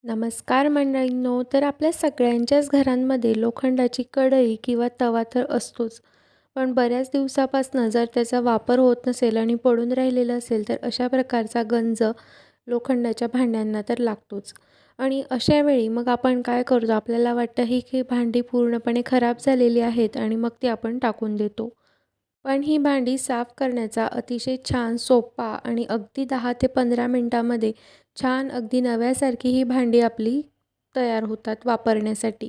नमस्कार मंडळींनो. तर आपल्या सगळ्यांच्याच घरांमध्ये लोखंडाची कढई किंवा तवा तर असतोच. पण बऱ्याच दिवसापासून जर त्याचा वापर होत नसेल आणि पडून राहिलेला असेल तर अशा प्रकारचा गंज लोखंडाच्या भांड्यांना तर लागतोच. आणि अशा वेळी मग आपण काय करतो, आपल्याला वाटतं ही की भांडी पूर्णपणे खराब झालेली आहेत आणि मग ती आपण टाकून देतो. पण ही भांडी साफ करण्याचा अतिशय छान, सोपा आणि अगदी 10 ते 15 मिनिटामध्ये छान अगदी नव्यासारखी ही भांडी आपली तयार होतात वापरण्यासाठी.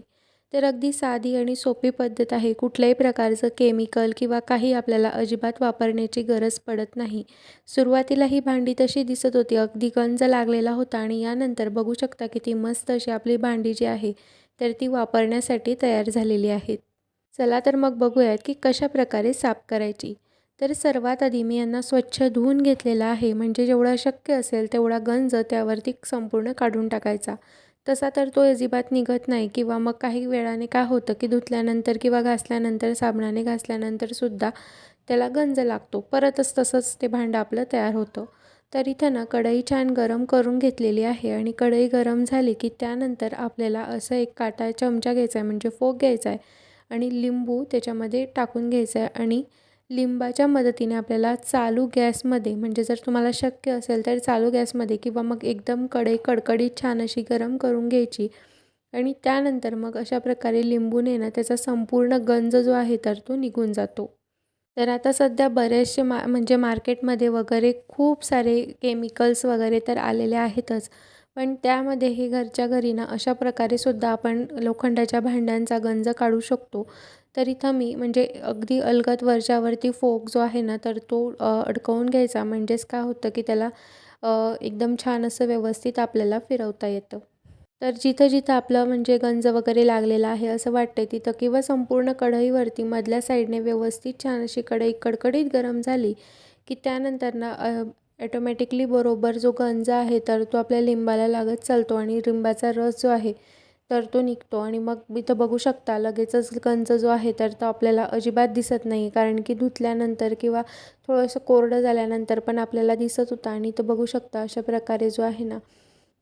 तर अगदी साधी आणि सोपी पद्धत आहे. कुठल्याही प्रकारचं केमिकल किंवा काही आपल्याला अजिबात वापरण्याची गरज पडत नाही. सुरुवातीला ही भांडी तशी दिसत होती, अगदी गंज लागलेला होता आणि यानंतर बघू शकता किती मस्त अशी आपली भांडी जी आहे, तर ती वापरण्यासाठी तयार झालेली आहेत. चला तर मग बघूयात की कशाप्रकारे साफ करायची. तर सर्वात आधी मी यांना स्वच्छ धुवून घेतलेला आहे. म्हणजे जेवढा शक्य असेल तेवढा गंज त्यावरती संपूर्ण काढून टाकायचा. तसा तर तो अजिबात निघत नाही किंवा मग काही वेळाने काय होतं की धुतल्यानंतर किंवा घासल्यानंतर साबणाने घासल्यानंतर सुद्धा त्याला गंज लागतो. परतच तसंच ते भांडं आपलं तयार होतं. तर इथं ना कढई छान गरम करून घेतलेली आहे आणि कढई गरम झाली की त्यानंतर आपल्याला असं एक काटा चमचा घ्यायचा आहे, म्हणजे फोक घ्यायचा आहे आणि लिंबू त्याच्यामध्ये टाकून घ्यायचं आहे आणि लिंबाच्या मदतीने आपल्याला चालू गॅसमध्ये, म्हणजे जर तुम्हाला शक्य असेल तर चालू गॅसमध्ये किंवा मग एकदम कढई कडकडीत छान अशी गरम करून घ्यायची आणि त्यानंतर मग अशा प्रकारे लिंबूने ना त्याचा संपूर्ण गंज जो आहे तर तो निघून जातो. तर आता सध्या बरेचसे म्हणजे मार्केटमध्ये वगैरे खूप सारे केमिकल्स वगैरे तर आलेले आहेतच. पण त्यामध्ये हे घरच्या घरी ना अशा प्रकारे सुद्धा आपण लोखंडाच्या भांड्यांचा गंज काढू शकतो. तर इथं मी म्हणजे अगदी अलगद वरच्यावरती फोक जो आहे ना तर तो अडकवून घ्यायचा. म्हणजेच काय होतं की त्याला एकदम छान असं व्यवस्थित आपल्याला फिरवता येतं. तर जिथं-जिथं आपलं म्हणजे गंज वगैरे लागलेला आहे असं वाटतंय तिथं किंवा संपूर्ण कढईवरती मधल्या साईडने व्यवस्थित छान अशी कढई कडकडीत गरम झाली, की त्यानंतर ना ऑटोमॅटिकली बरोबर जो गंज आहे तर तो आपल्या लिंबाला लागत चालतो आणि लिंबाचा रस जो आहे तर तो निघतो आणि मग इथं बघू शकता लगेचच गंज जो आहे तर तो आपल्याला अजिबात दिसत नाही. कारण की धुतल्यानंतर किंवा थोडंसं कोरडं झाल्यानंतर पण आपल्याला दिसत होतं आणि इथं बघू शकता अशा प्रकारे जो आहे ना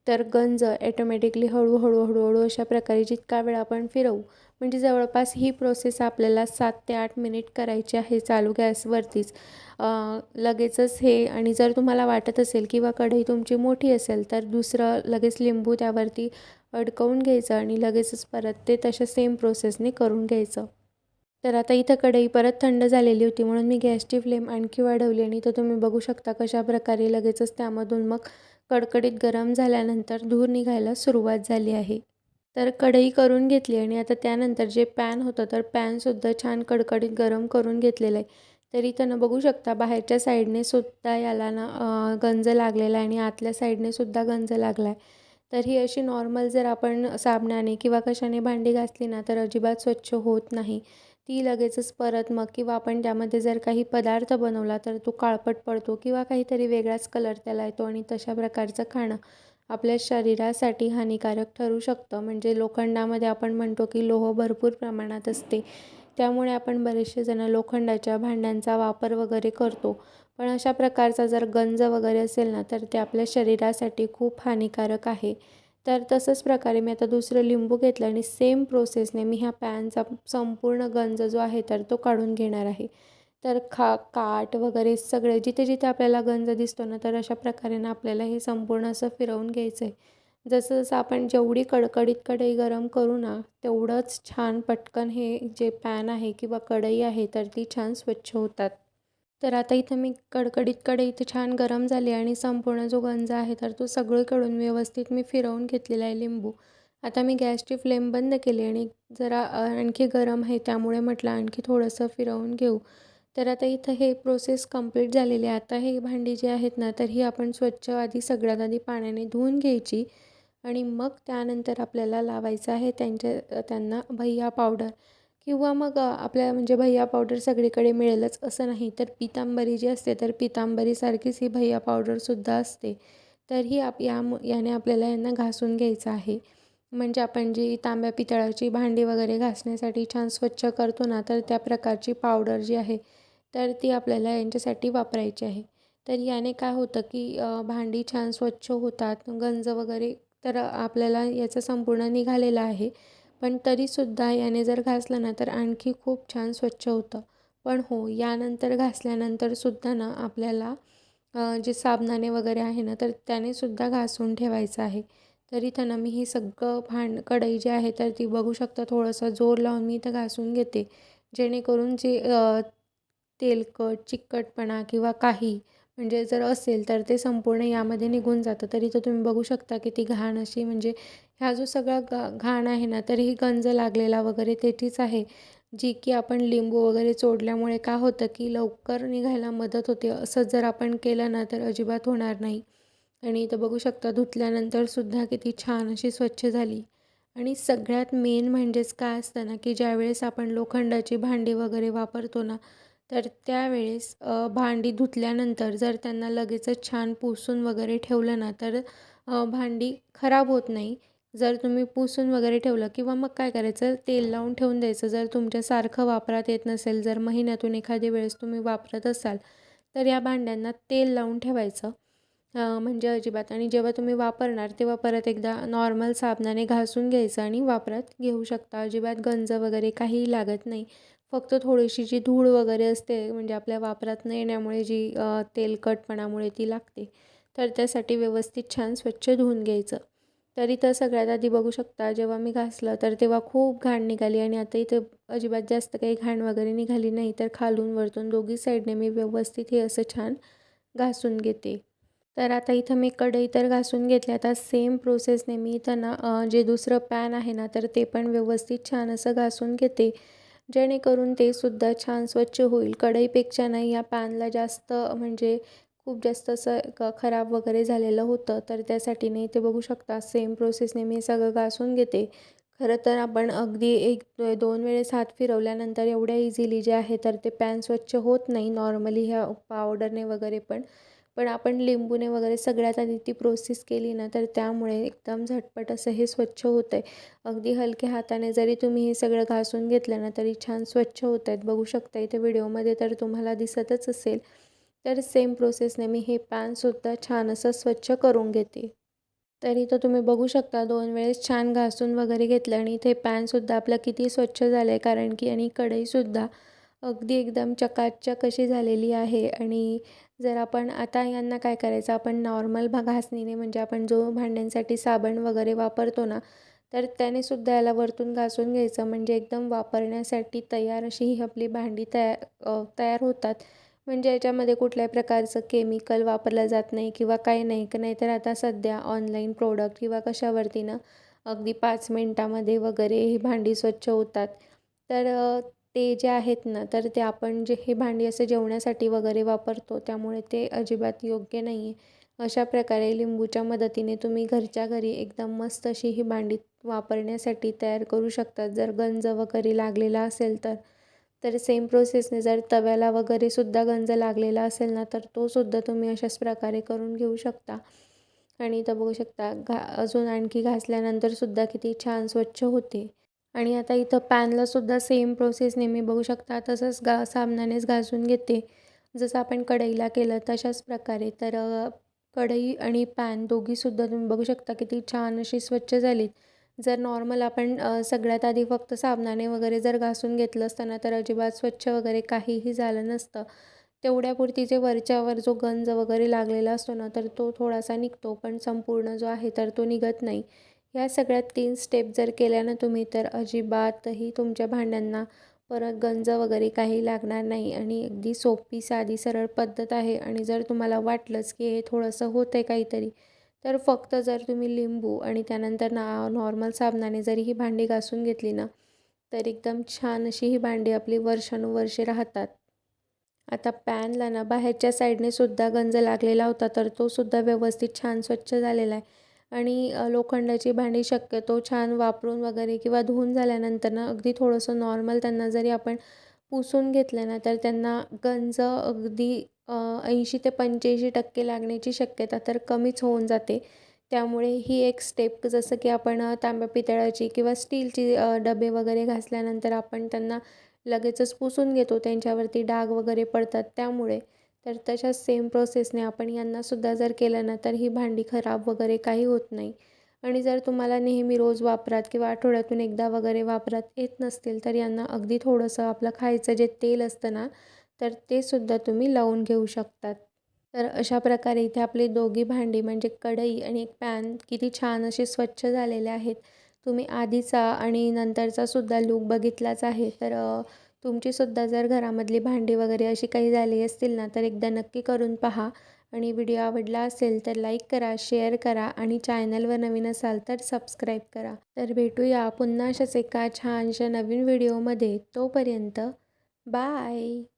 तर गंज ऑटोमॅटिकली हळूहळू हळूहळू अशा प्रकारे जितका वेळ आपण फिरवू, म्हणजे जवळपास ही प्रोसेस आपल्याला 7 ते 8 मिनिट करायची आहे चालू गॅसवरतीच. लगेचच हे, आणि जर तुम्हाला वाटत असेल किंवा कढई तुमची मोठी असेल तर दुसरं लगेच लिंबू त्यावरती अडकवून घ्यायचं आणि लगेचच परत ते तशा सेम प्रोसेसने करून घ्यायचं. तर आता इथं कढई परत थंड झालेली होती म्हणून मी गॅसची फ्लेम आणखी वाढवली आणि इथं तुम्ही बघू शकता कशाप्रकारे लगेचच त्यामधून मग कडकडीत गरम झाल्यानंतर धूर निघायला सुरुवात झाली आहे. तर कढई करून घेतली आणि आता त्यानंतर जे पॅन होतं तर पॅनसुद्धा छान कडकडीत गरम करून घेतलेलं आहे. तर इथं ना बघू शकता बाहेरच्या साईडने सुद्धा याला ना गंज लागलेला आहे आणि आतल्या साईडने सुद्धा गंज लागला आहे. तर ही अशी नॉर्मल जर आपण साबणाने किंवा कशाने भांडी घासली ना तर अजिबात स्वच्छ होत नाही. ती लगेचच परत मग किंवा आपण त्यामध्ये जर काही पदार्थ बनवला तर तो काळपट पडतो किंवा काहीतरी वेगळाच कलर त्याला येतो आणि तशा प्रकारचं खाणं आपल्या शरीरासाठी हानिकारक ठरू शकतं. म्हणजे लोखंडामध्ये आपण म्हणतो की लोह भरपूर प्रमाणात असते. त्यामुळे आपण बरेचसे जण लोखंडाच्या भांड्यांचा वापर वगैरे करतो. पण अशा प्रकारचा जर गंज वगैरे असेल ना तर ते आपल्या शरीरासाठी खूप हानिकारक आहे. तर तसंच प्रकारे मी आता दुसरं लिंबू घेतलं आणि सेम प्रोसेसने मी ह्या पॅनचा संपूर्ण गंज जो आहे तर तो काढून घेणार आहे. तर काठ वगैरे सगळे जिथे-जिथे आपल्याला गंज दिसतो ना, तर अशा प्रकारे ना आपल्याला हे संपूर्ण असं फिरवून घ्यायचं आहे. जसं-जसं आपण जेवढी कडकडीत कढई गरम करू ना, तेवढंच छान पटकन हे जे पॅन आहे किंवा कढई आहे, तर ती छान स्वच्छ होतात. तर आता इथं मी कडकडीत कढई इथे छान गरम झाली आणि संपूर्ण जो गंज आहे, तर तो सगळीकडून व्यवस्थित मी फिरवून घेतलेला आहे लिंबू. आता मी गॅसची फ्लेम बंद केली आणि जरा आणखी गरम आहे त्यामुळे म्हटलं आणखी थोडंसं फिरवून घेऊ. तर आता इथं हे प्रोसेस कंप्लीट झालेली आहे. आता हे भांडी जी आहेत ना, तर ही आपण स्वच्छ आधी सगळ्यात आधी पाण्याने धुवून घ्यायची आणि मग त्यानंतर आपल्याला लावायचं आहे त्यांना भैय्या पावडर किंवा मग आपल्या म्हणजे भैय्या पावडर सगळीकडे मिळेलच असं नाही. तर पितांबरी जी असते, तर पितांबरीसारखीच ही भैय्या पावडरसुद्धा असते. तर ही याने आपल्याला यांना घासून घ्यायचं आहे. म्हणजे आपण जी तांब्या पितळाची भांडी वगैरे घासण्यासाठी छान स्वच्छ करतो ना, तर त्या प्रकारची पावडर जी आहे, तर ती आपल्याला यांच्यासाठी वापरायची आहे. तर याने काय होतं, की भांडी छान स्वच्छ होतात, गंज वगैरे तर आपल्याला याचा संपूर्ण निघालेला आहे. पण तरीसुद्धा याने जर घासलं ना तर आणखी खूप छान स्वच्छ होतं. पण हो, यानंतर घासल्यानंतरसुद्धा ना आपल्याला जे साबणाने वगैरे आहे ना, तर त्याने सुद्धा घासून ठेवायचं आहे. तर इथं ना मी हे सगळं कढई जी आहे तर ती बघू शकता थोडंसं जोर लावून मी इथं घासून घेते. जेणेकरून जे तेलकट, चिकटपणा किंवा काही म्हणजे जर असेल तर ते संपूर्ण यामध्ये निघून जातं. तर इथं तुम्ही बघू शकता की ती घाण अशी म्हणजे हा जो सगळा घाण आहे ना, तर ही गंज लागलेला वगैरे त्याचीच आहे. जी की आपण लिंबू वगैरे चोळल्यामुळे काय होतं की लवकर निघायला मदत होते. असं जर आपण केलं ना तर अजिबात होणार नाही. आणि इथं बघू शकता धुतल्यानंतर सुद्धा किती छान अशी स्वच्छ झाली. आणि सगळ्यात मेन म्हणजेच काय असतं ना, की ज्यावेळेस आपण लोखंडाची भांडी वगैरे वापरतो ना, तर त्यावेळेस भांडी धुतल्यानंतर जर त्यांना लगेचच छान पुसून वगैरे ठेवलं ना, तर भांडी खराब होत नाही. जर तुम्ही पुसून वगैरे ठेवलं किंवा मग काय करायचं, तेल लावून ठेवून द्यायचं. जर तुमच्या सारखं वापरात येत नसेल, जर महिन्यातून एखादी वेळेस तुम्ही वापरत असाल, तर या भांड्यांना तेल लावून ठेवायचं. म्हणजे अजिबात आणि जेव्हा तुम्ही वापरणार तेव्हा परत एकदा नॉर्मल साबणाने घासून घ्यायचं आणि वापरात घेऊ शकता. अजिबात गंज वगैरे काहीही लागत नाही. फक्त थोडीशी जी धूळ वगैरे असते म्हणजे आपल्या वापरात न येण्यामुळे जी तेलकटपणामुळे ती लागते. तर त्यासाठी व्यवस्थित छान स्वच्छ धुवून घ्यायचं. तर इथं सगळ्यात आधी बघू शकता जेव्हा मी घासलं तर तेव्हा खूप घाण निघाली आणि आता इथं अजिबात जास्त काही घाण वगैरे निघाली नाही. तर खालून वरतून दोघी साईडने मी व्यवस्थित हे असं छान घासून घेते. तर आता इथं मी कढई तर घासून घेतली. आता सेम प्रोसेसने मी इथं ना जे दुसरं पॅन आहे ना, तर ते पण व्यवस्थित छान असं घासून घेते. जेणेकरून ते सुद्धा छान स्वच्छ होईल. कढईपेक्षा नाही या पॅनला जास्त म्हणजे खूप जास्त असं खराब वगैरे झालेलं होतं. तर त्यासाठी नाही ते बघू शकता सेम प्रोसेसने मी सगळं घासून घेते. खरं तर आपण अगदी 1-2 वेळेस हात फिरवल्यानंतर एवढ्या इझिली जे आहे तर ते पॅन स्वच्छ होत नाही नॉर्मली ह्या पावडरने वगैरे पण. पण आपण लिंबूने वगैरे सगळ्यात आधी ती प्रोसेस केली ना, तर त्यामुळे एकदम झटपट असं हे स्वच्छ होतं आहे. अगदी हलक्या हाताने जरी तुम्ही हे सगळं घासून घेतलं ना, तरी छान स्वच्छ होत आहेत. बघू शकता इथे व्हिडिओमध्ये तर तुम्हाला दिसतच असेल. तर सेम प्रोसेसने मी हे पॅनसुद्धा छान असं स्वच्छ करून घेते. तर इथं तुम्ही बघू शकता 2 वेळेस छान घासून वगैरे घेतलं आणि इथे पॅनसुद्धा आपलं किती स्वच्छ झालं आहे कारण की आणि कढईसुद्धा अगदी एकदम चकाचक अशी झालेली आहे आणि जर आपण आता यांना काय करायचं आपण नॉर्मल घासणीने म्हणजे आपण जो भांड्यांसाठी साबण वगैरे वापरतो ना, तर त्याने सुद्धा याला वरतून घासून घ्यायचं म्हणजे एकदम वापरण्यासाठी तयार अशी ही आपली भांडी तयार होतात. म्हणजे याच्यामध्ये कुठल्याही प्रकारचं केमिकल वापरलं जात नाही किंवा काही नाही. नाहीतर आता सध्या ऑनलाईन प्रोडक्ट किंवा कशावरती ना अगदी 5 मिनिटामध्ये वगैरे ही भांडी स्वच्छ होतात. तर ते जे आहेत ना, तर ते आपण जे हे भांडी असं जेवण्यासाठी वगैरे वापरतो, त्यामुळे ते अजिबात योग्य नाही आहे. अशा प्रकारे लिंबूच्या मदतीने तुम्ही घरच्या घरी एकदम मस्त अशी ही भांडी वापरण्यासाठी तयार करू शकता. जर गंज वगैरे लागलेला असेल तर. तर सेम प्रोसेसने जर तव्याला वगैरे सुद्धा गंज लागलेला असेल ना, तर तो सुद्धा तुम्ही अशाच प्रकारे करून घेऊ शकता. आणि इथं बघू शकता अजून आणखी घासल्यानंतर सुद्धा किती छान स्वच्छ होते. आणि आता इथं पॅनला सुद्धा सेम प्रोसेसने मी बघू शकता तसंच साबणानेच घासून घेते. जसं आपण कढईला केलं तशाच प्रकारे. तर कढई आणि पॅन दोघीसुद्धा तुम्ही बघू शकता किती छान अशी स्वच्छ झालीत. जर नॉर्मल आपण सगळ्यात आधी फक्त साबणाने वगैरे जर घासून घेतलं असतं ना, तर अजिबात स्वच्छ वगैरे काहीही झालं नसतं. तेवढ्यापुरती जे वरच्यावर जो गंज वगैरे लागलेला असतो ना, तर तो थोडासा निघतो. पण संपूर्ण जो आहे तर तो निघत नाही. या सगळ्या 3 स्टेप जर केल्या ना तुम्ही, तर अजिबातही तुमच्या भांड्यांना परत गंज वगैरे काही लागणार नाही आणि अगदी सोपी, साधी, सरळ पद्धत आहे. आणि जर तुम्हाला वाटलंच की हे थोडंसं होतं आहे काहीतरी, तर फक्त जर तुम्ही लिंबू आणि त्यानंतर नॉर्मल साबणाने जरी ही भांडी घासून घेतली ना, तर एकदम छान अशी ही भांडी आपली वर्षानुवर्षे राहतात. आता पॅनला ना बाहेरच्या साईडने सुद्धा गंज लागलेला होता, तर तो सुद्धा व्यवस्थित छान स्वच्छ झालेला आहे. आणि लोखंडाची भांडी शक्यतो छान वापरून वगैरे किंवा धुवून झाल्यानंतर ना अगदी थोडंसं नॉर्मल त्यांना जरी आपण पुसून घेतलं ना, तर त्यांना गंज अगदी 80 ते 85% लागण्याची शक्यता तर कमीच होऊन जाते. त्यामुळे ही एक स्टेप जसं की आपण तांब्या पितळाची किंवा स्टीलची डबे वगैरे घासल्यानंतर आपण त्यांना लगेचच पुसून घेतो, त्यांच्यावरती डाग वगैरे पडतात त्यामुळे. तर तशाच सेम प्रोसेसने आपण यांनासुद्धा जर केलं ना, तर ही भांडी खराब वगैरे काही होत नाही. आणि जर तुम्हाला नेहमी रोज वापरात किंवा आठवड्यातून एकदा वगैरे वापरात येत नसतील, तर यांना अगदी थोडंसं आपलं खायचं जे तेल असतं ना, तर ते सुद्धा तुम्ही लावून घेऊ शकतात. तर अशा प्रकारे इथे आपली दोघी भांडी म्हणजे कढई आणि एक पॅन किती छान असे स्वच्छ झालेले आहेत. तुम्ही आधीचा आणि नंतरचा सुद्धा लूक बघितलाच आहे. तर तुमचीसुद्धा जर घरामधली भांडी वगैरे अशी काही झाली असतील ना, तर एकदा नक्की करून पहा. आणि व्हिडिओ आवडला असेल तर लाईक करा, शेअर करा आणि चॅनलवर नवीन असाल तर सबस्क्राईब करा. तर भेटूया पुन्हा अशाच एका छानशा नवीन व्हिडिओमध्ये. तोपर्यंत बाय.